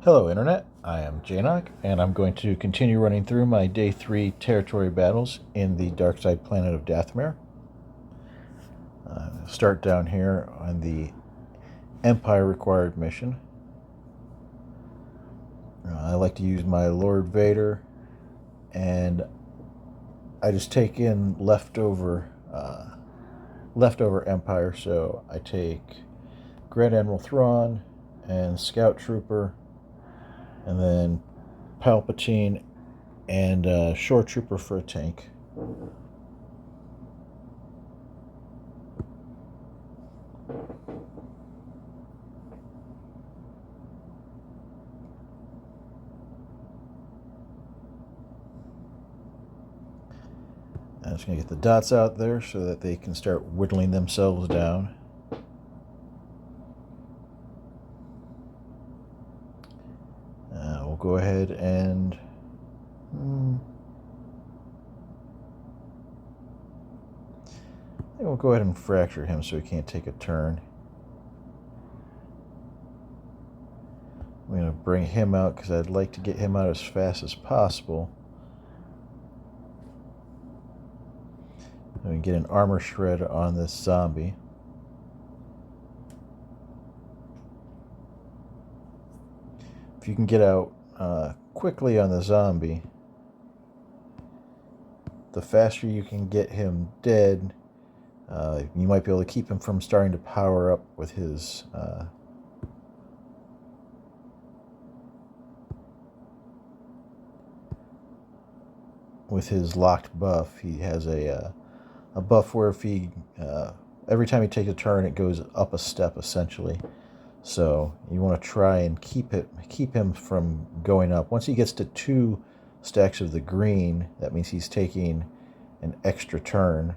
Hello Internet, I am Janok, and I'm going to continue running through my Day 3 territory battles in the dark side planet of Dathomir. Start down here on the Empire required mission. I like to use my Lord Vader, and I just take in leftover Empire, so I take Grand Admiral Thrawn and Scout Trooper, and then Palpatine and Shore Trooper for a tank. I'm just going to get the dots out there so that they can start whittling themselves down. We'll go ahead and I think we'll go ahead and fracture him so he can't take a turn. I'm going to bring him out because I'd like to get him out as fast as possible. And we get an armor shred on this zombie. If you can get out quickly on the zombie, the faster you can get him dead, you might be able to keep him from starting to power up with his locked buff. He has a buff where if he every time he takes a turn, it goes up a step essentially. So you want to try and keep him from going up. Once he gets to 2 stacks of the green, that means he's taking an extra turn.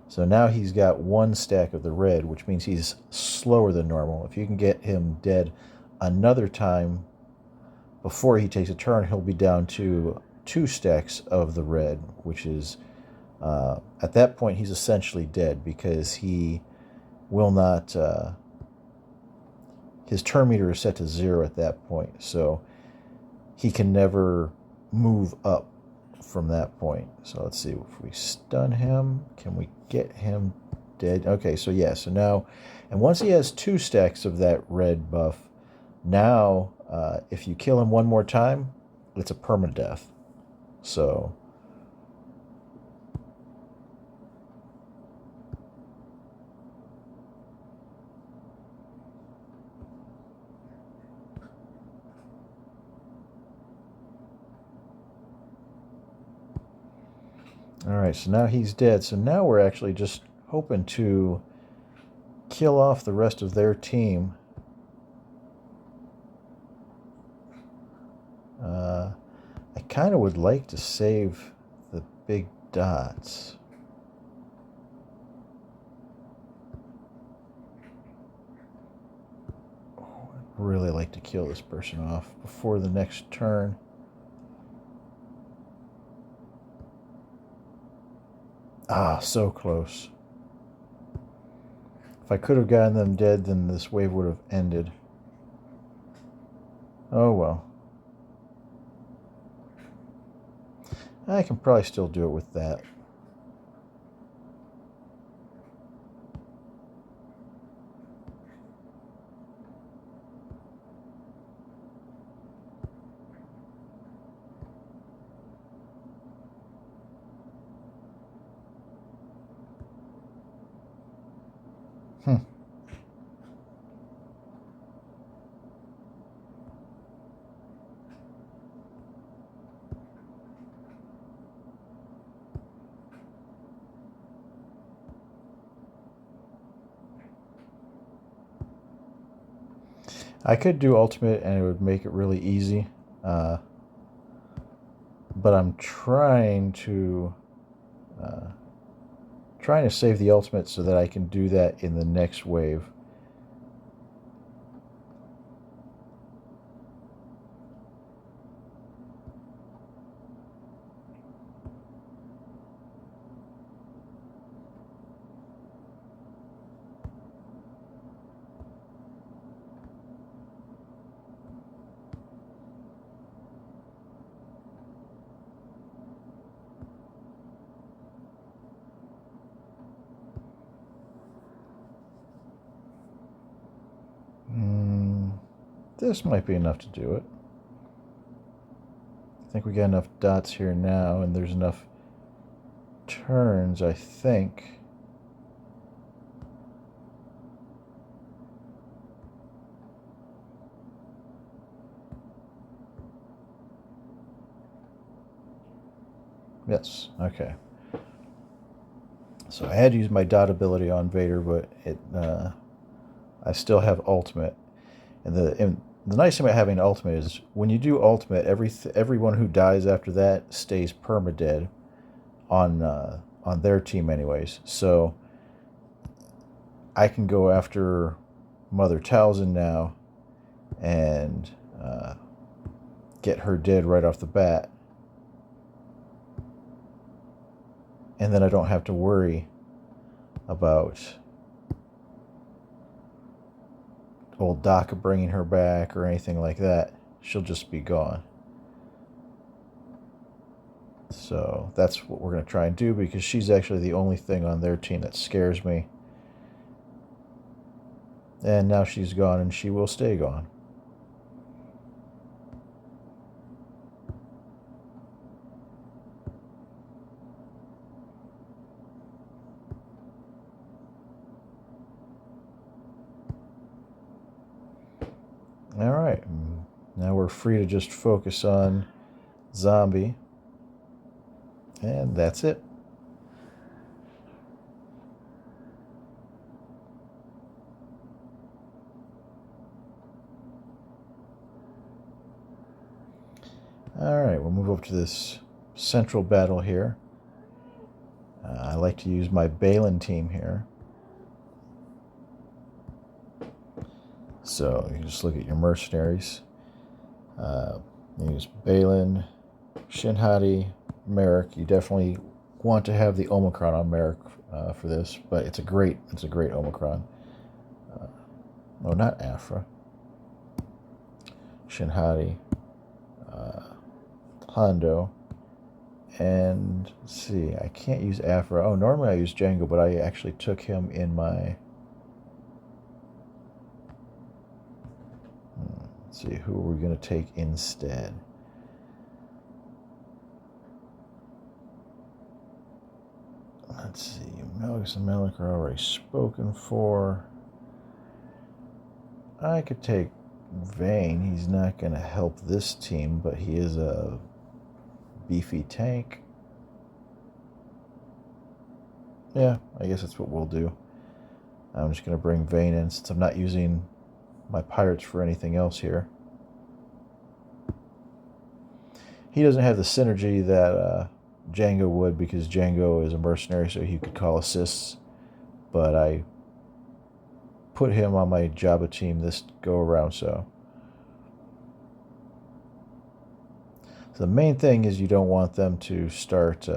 So now he's got 1 stack of the red, which means he's slower than normal. If you can get him dead another time before he takes a turn, he'll be down to 2 stacks of the red, which is at that point he's essentially dead because he will not his turn meter is set to 0 at that point, so he can never move up from that point. So let's see, if we stun him, can we get him dead? Okay, so yeah, so now, and once he has 2 stacks of that red buff, now if you kill him 1 more time, it's a permadeath. So alright, so now he's dead. So now we're actually just hoping to kill off the rest of their team. I kind of would like to save the big dots. Oh, I'd really like to kill this person off before the next turn. Ah, so close. If I could have gotten them dead, then this wave would have ended. Oh well. I can probably still do it with that. I could do ultimate and it would make it really easy, but I'm trying to save the ultimate so that I can do that in the next wave. This might be enough to do it. I think we got enough dots here now, and there's enough turns, I think. Yes, okay. So I had to use my dot ability on Vader, but I still have ultimate. And the nice thing about having ultimate is when you do ultimate, everyone who dies after that stays permadead on their team anyways. So I can go after Mother Talzin now and get her dead right off the bat. And then I don't have to worry about old Daka bringing her back or anything like that. She'll just be gone. So that's what we're going to try and do, because she's actually the only thing on their team that scares me. And now she's gone, and she will stay gone. All right, now we're free to just focus on zombie, and that's it. All right, we'll move over to this central battle here. I like to use my Baylan team here. So you can just look at your mercenaries. Use Baylan, Shin, Marek. You definitely want to have the Omicron on Marek for this, but it's a great Omicron. No, not Aphra. Shin, Hondo, and let's see. I can't use Aphra. Oh, normally I use Django, but I actually took him in my. Let's see, who are we going to take instead? Let's see, Malgus and Malak are already spoken for. I could take Vane. He's not going to help this team, but he is a beefy tank. Yeah, I guess that's what we'll do. I'm just going to bring Vane in since I'm not using my pirates for anything else here. He doesn't have the synergy that Django would, because Django is a mercenary, so he could call assists. But I put him on my Jabba team this go around, so the main thing is you don't want them to start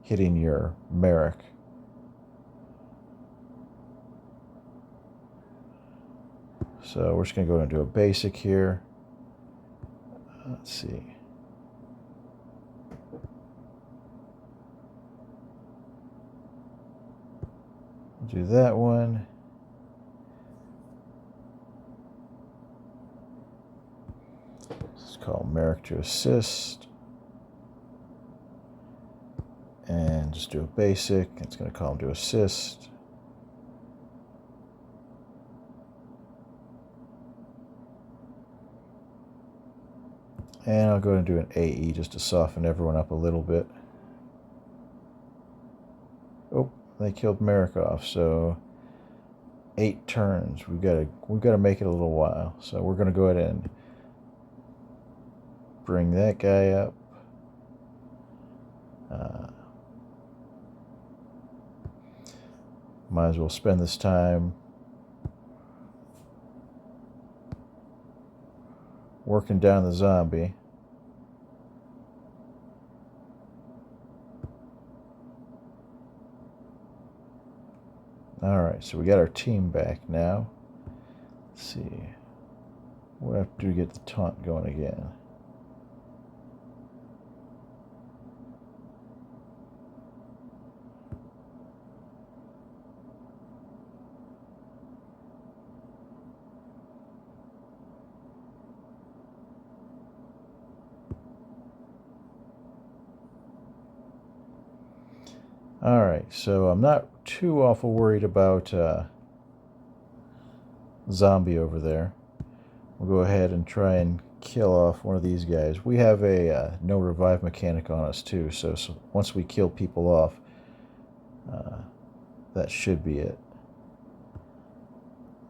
hitting your Marek. So we're just going to go and do a basic here. Let's see. Do that one. Let's call Marek to assist. And just do a basic. It's going to call him to assist. And I'll go ahead and do an AE just to soften everyone up a little bit. Oh, they killed Marek off, so 8 turns. We've got to make it a little while. So we're going to go ahead and bring that guy up. Might as well spend this time working down the zombie. Alright, so we got our team back now. Let's see. What do I have to do to get the taunt going again? Alright, so I'm not too awful worried about zombie over there. We'll go ahead and try and kill off one of these guys. We have a no revive mechanic on us too, so once we kill people off, that should be it.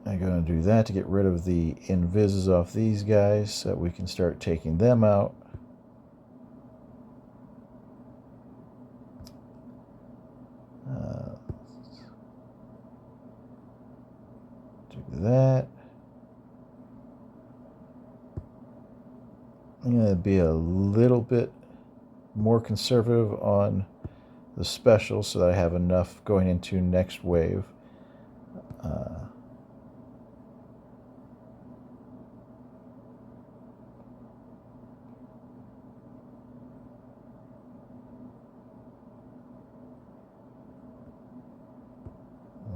I'm going to do that to get rid of the invises off these guys so that we can start taking them out. Do that. I'm going to be a little bit more conservative on the special so that I have enough going into next wave.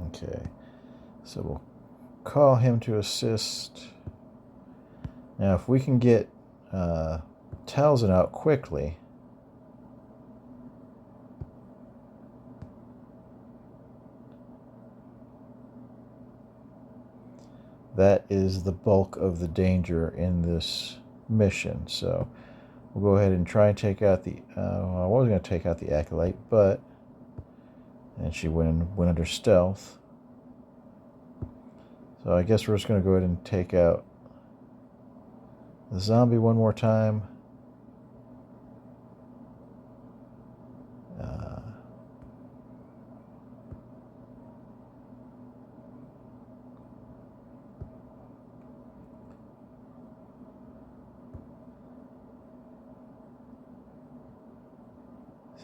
Okay, so we'll call him to assist. Now, if we can get Talzin out quickly, that is the bulk of the danger in this mission. So we'll go ahead and try and take out the I was going to take out the Acolyte, but and she went under stealth. So I guess we're just going to go ahead and take out the zombie one more time.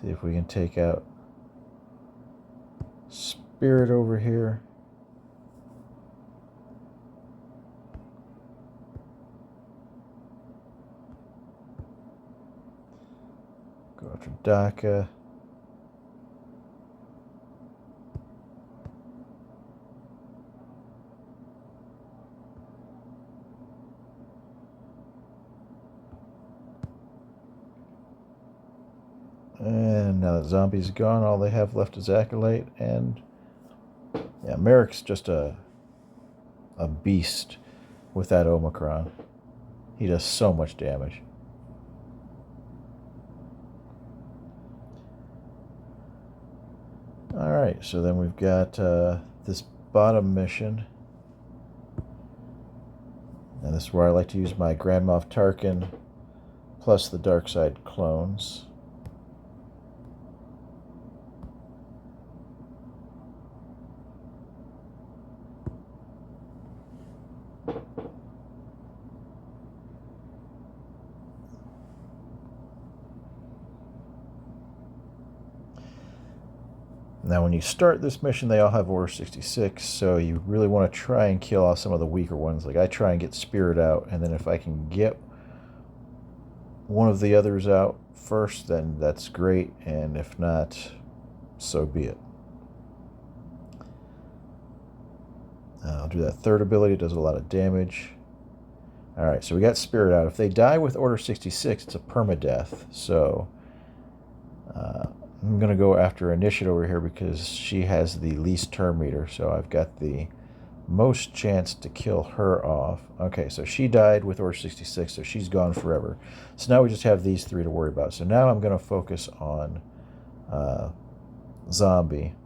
See if we can take out Spirit over here. Go after Daka. And now that zombie's gone, all they have left is Acolyte, and yeah, Merrick's just a beast with that Omicron. He does so much damage. Alright, so then we've got this bottom mission. And this is where I like to use my Grand Moff Tarkin plus the Dark Side clones. Now, when you start this mission, they all have Order 66, so you really want to try and kill off some of the weaker ones. Like, I try and get Spirit out, and then if I can get one of the others out first, then that's great, and if not, so be it. I'll do that third ability. It does a lot of damage. Alright, so we got Spirit out. If they die with Order 66, it's a permadeath, so I'm going to go after Initiate over here because she has the least turn meter, so I've got the most chance to kill her off. Okay, so she died with Order 66, so she's gone forever. So now we just have these three to worry about. So now I'm going to focus on Zombie.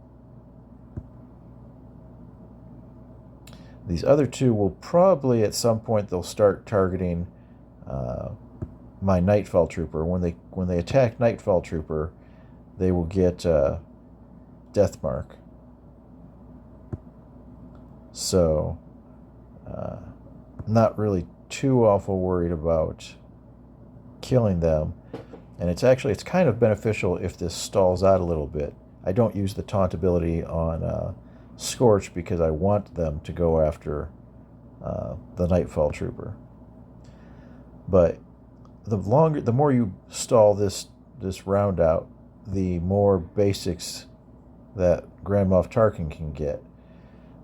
These other two will probably, at some point, they'll start targeting my Nightfall Trooper. When they attack Nightfall Trooper, they will get Death Mark. So, not really too awful worried about killing them. And it's kind of beneficial if this stalls out a little bit. I don't use the taunt ability on Scorch because I want them to go after the Nightfall Trooper. But the more you stall this round out, the more basics that Grand Moff Tarkin can get.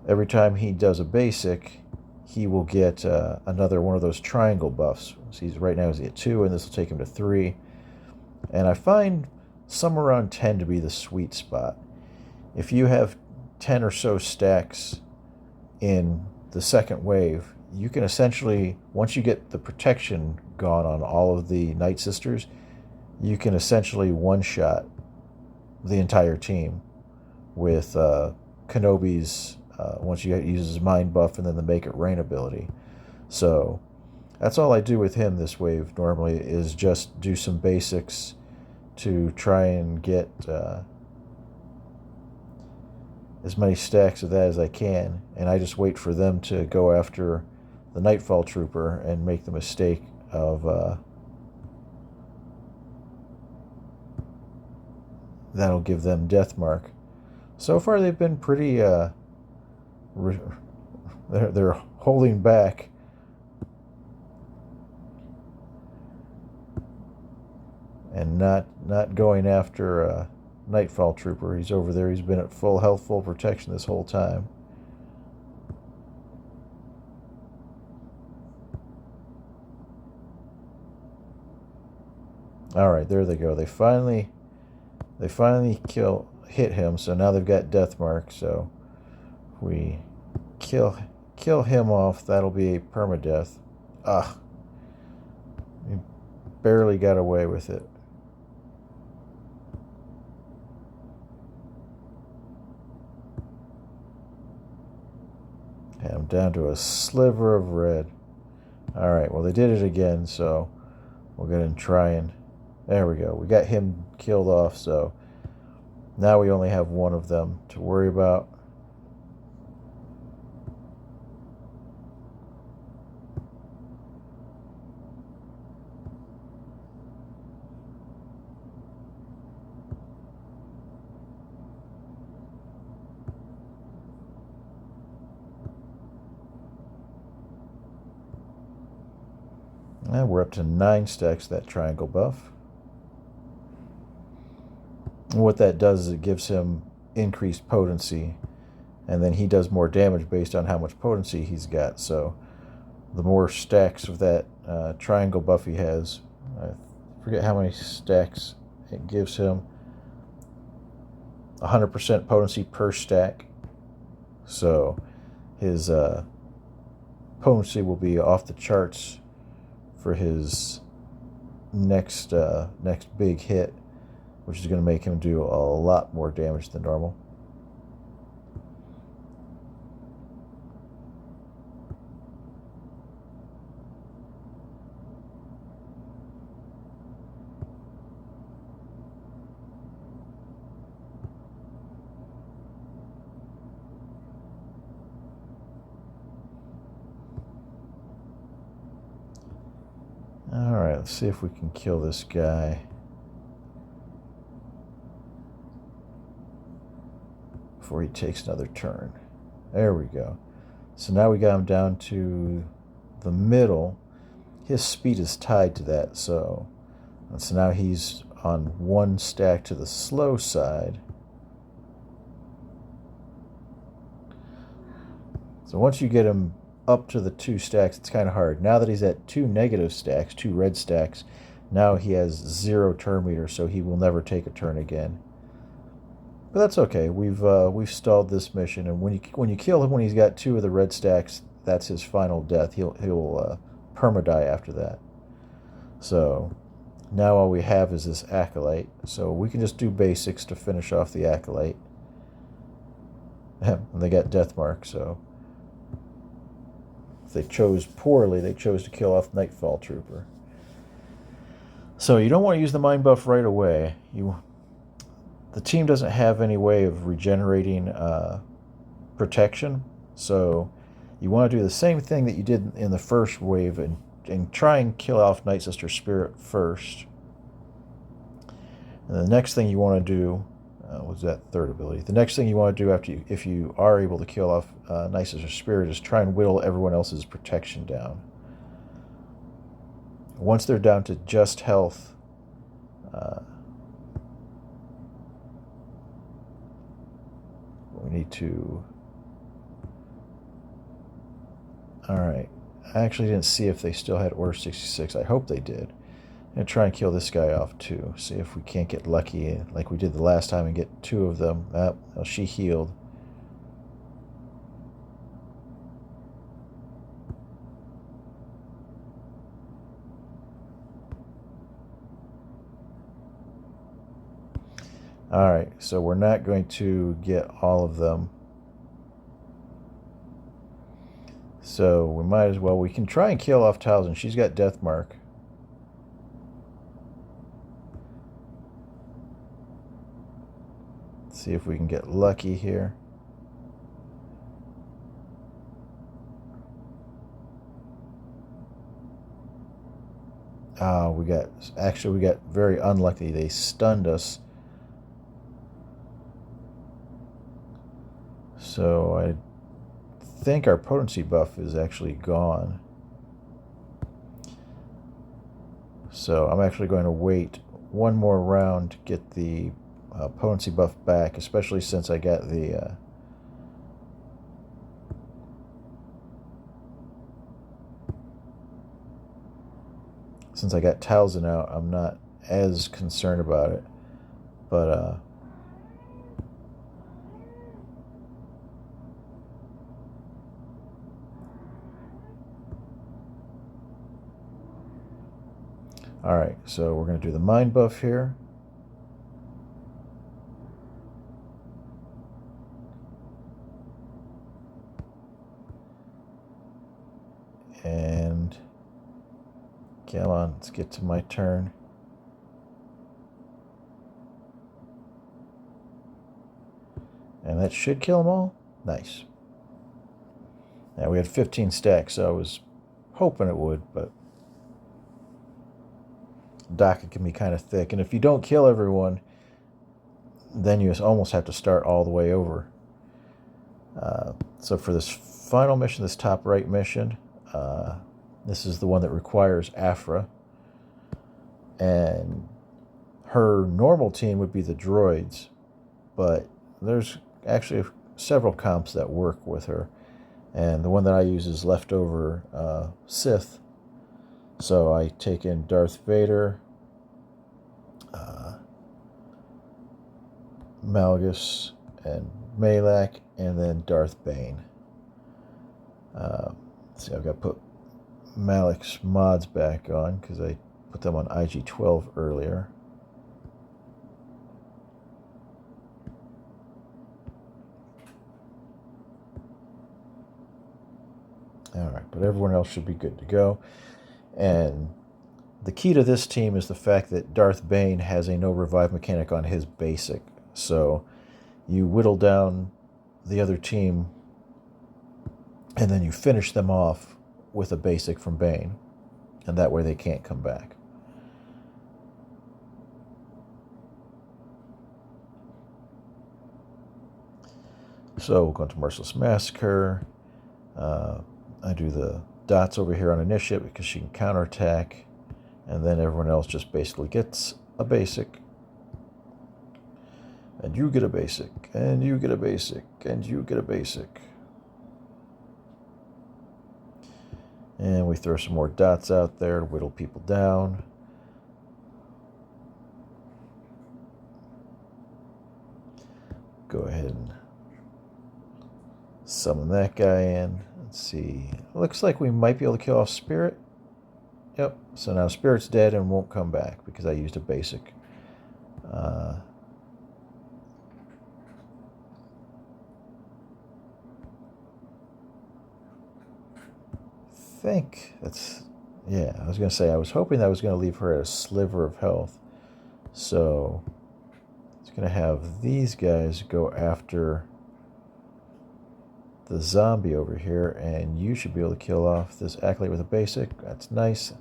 Every time he does a basic, he will get another one of those triangle buffs. So right now he's at 2, and this will take him to 3. And I find somewhere around 10 to be the sweet spot. if you have 10 or so stacks in the second wave, you can essentially, once you get the protection gone on all of the Night Sisters, you can essentially one-shot the entire team with Kenobi's, once you use his mind buff and then the Make It Rain ability. So that's all I do with him this wave normally, is just do some basics to try and get as many stacks of that as I can, and I just wait for them to go after the Nightfall Trooper and make the mistake of that'll give them death mark. So far they've been pretty they're holding back. And not going after Nightfall Trooper. He's over there. He's been at full health, full protection this whole time. All right, there they go. They finally hit him. So now they've got death mark. So if we kill him off, that'll be a permadeath. Ugh, we barely got away with it. And I'm down to a sliver of red. All right, well, they did it again, so we'll go ahead and try and... There we go. We got him killed off, so now we only have one of them to worry about. And we're up to 9 stacks of that triangle buff. And what that does is it gives him increased potency, and then he does more damage based on how much potency he's got. So the more stacks of that triangle buff he has, I forget how many stacks it gives him, 100% potency per stack. So his potency will be off the charts for his next big hit, which is going to make him do a lot more damage than normal. All right, let's see if we can kill this guy before he takes another turn. There we go. So now we got him down to the middle. His speed is tied to that, so now he's on 1 stack to the slow side. So once you get him up to the 2 stacks, it's kind of hard. Now that he's at 2 negative stacks, 2 red stacks, now he has 0 turn meter, so he will never take a turn again. But that's okay. We've stalled this mission, and when you kill him when he's got 2 of the red stacks, that's his final death. He'll perma-die after that. So now all we have is this Acolyte. So we can just do basics to finish off the Acolyte. And they got death mark, so if they chose poorly, they chose to kill off Nightfall Trooper. So you don't want to use the mind buff right away. The team doesn't have any way of regenerating protection, so you want to do the same thing that you did in the first wave and try and kill off Night Sister Spirit first. And the next thing you want to do, was that third ability? The next thing you want to do if you are able to kill off Night Sister Spirit is try and whittle everyone else's protection down. Once they're down to just health, we need to... Alright. I actually didn't see if they still had Order 66. I hope they did. And try and kill this guy off too. See if we can't get lucky like we did the last time and get 2 of them. Oh, she healed. Alright, so we're not going to get all of them. So we might as well. We can try and kill off Talzin. She's got Death Mark. Let's see if we can get lucky here. We got very unlucky. They stunned us. So I think our potency buff is actually gone. So I'm actually going to wait one more round to get the potency buff back, especially since I got the since I got Talzin out. I'm not as concerned about it, but all right, so we're going to do the mind buff here. And come on, let's get to my turn. And that should kill them all. Nice. Now we had 15 stacks, so I was hoping it would, but docket can be kind of thick. And if you don't kill everyone, then you almost have to start all the way over. So for this final mission, this top right mission, this is the one that requires Aphra. And her normal team would be the droids, but there's actually several comps that work with her. And the one that I use is leftover Sith. So I take in Darth Vader, Malgus, and Malak, and then Darth Bane. See, I've got to put Malak's mods back on because I put them on IG-12 earlier. Alright, but everyone else should be good to go. And the key to this team is the fact that Darth Bane has a no revive mechanic on his basic. So you whittle down the other team and then you finish them off with a basic from Bane. And that way they can't come back. So we'll go into Merciless Massacre. I do the dots over here on Initiative because she can counterattack. And then everyone else just basically gets a basic. And you get a basic. And you get a basic. And you get a basic. And we throw some more dots out there to whittle people down. Go ahead and summon that guy in. Let's see. Looks like we might be able to kill off Spirit. Yep. So now Spirit's dead and won't come back because I used a basic. Think that's, yeah, I was going to say, I was hoping that was going to leave her at a sliver of health. So it's going to have these guys go after the zombie over here, and you should be able to kill off this acolyte with a basic. That's nice.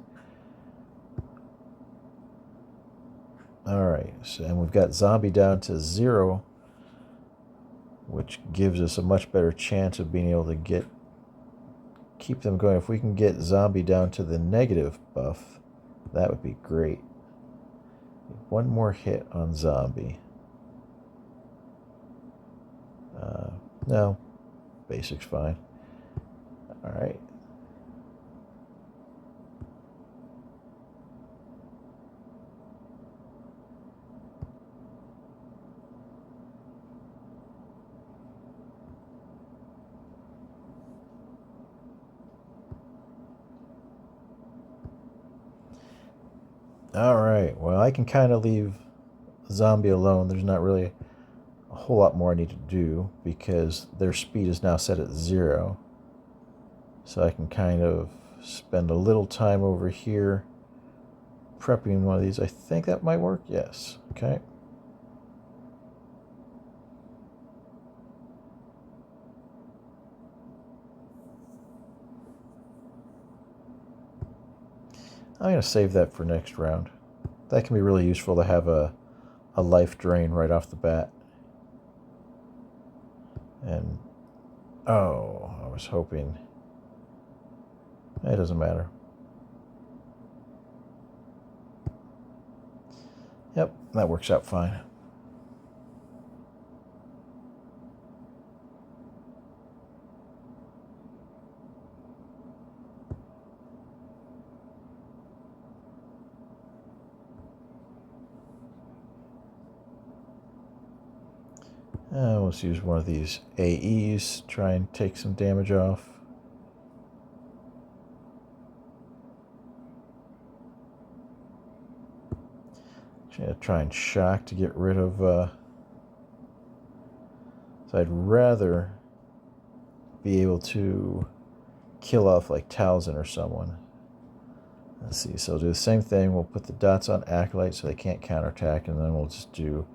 Alright, so, and we've got zombie down to 0, which gives us a much better chance of being able to keep them going. If we can get zombie down to the negative buff, that would be great. One more hit on zombie. No, basic's fine. Alright. Alright, well, I can kind of leave Zombie alone. There's not really a whole lot more I need to do because their speed is now set at 0. So I can kind of spend a little time over here prepping one of these. I think that might work. Yes. Okay. I'm going to save that for next round. That can be really useful to have a life drain right off the bat. And, oh, I was hoping. It doesn't matter. Yep, that works out fine. Let's use one of these AEs, try and take some damage off. Try and shock to get rid of... So I'd rather be able to kill off like Talzin or someone. Let's see, so we'll do the same thing. We'll put the dots on Acolyte so they can't counterattack, and then we'll just do...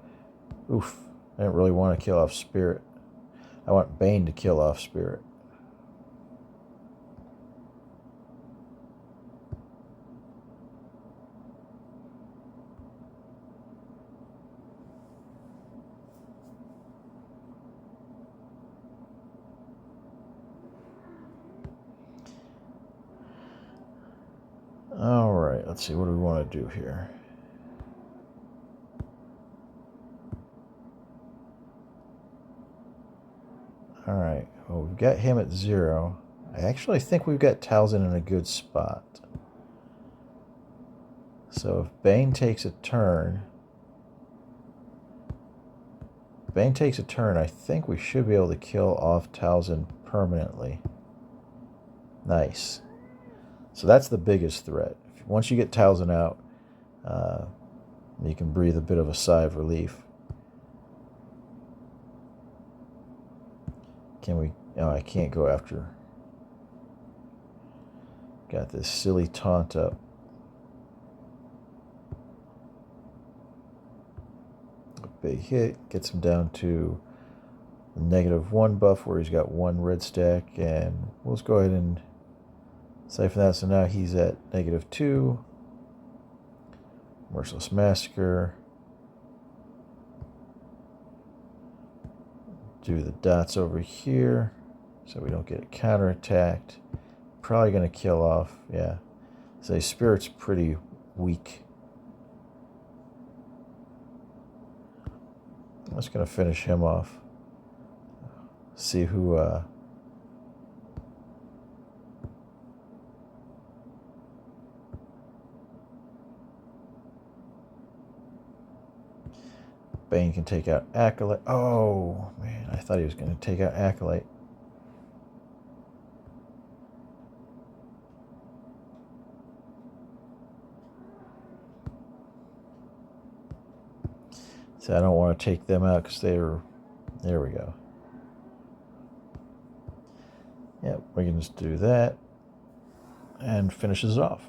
Oof. I don't really want to kill off Spirit. I want Bane to kill off Spirit. All right, let's see. What do we want to do here? All right, well, we've got him at 0. I actually think we've got Talzin in a good spot. So if Bane takes a turn... I think we should be able to kill off Talzin permanently. Nice. So that's the biggest threat. Once you get Talzin out, you can breathe a bit of a sigh of relief. Can we... Oh, I can't go after... Got this silly taunt up. A big hit. Gets him down to the -1 buff where he's got 1 red stack. And we'll just go ahead and siphon that. So now he's at -2. Merciless Massacre. Do the dots over here so we don't get counterattacked. Probably going to kill off, yeah. So Spirit's pretty weak. I'm just going to finish him off. See who... Bane can take out Acolyte. Oh, man, I thought he was going to take out Acolyte. So I don't want to take them out because they're... There we go. Yep, we can just do that. And finishes off.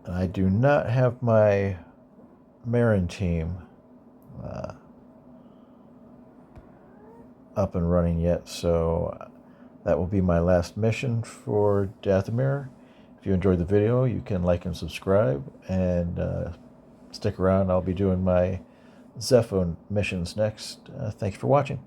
I do not have my Marin team up and running yet, so that will be my last mission for Dathomir. If you enjoyed the video, you can like and subscribe, and stick around. I'll be doing my Zepho missions next. Thanks for watching.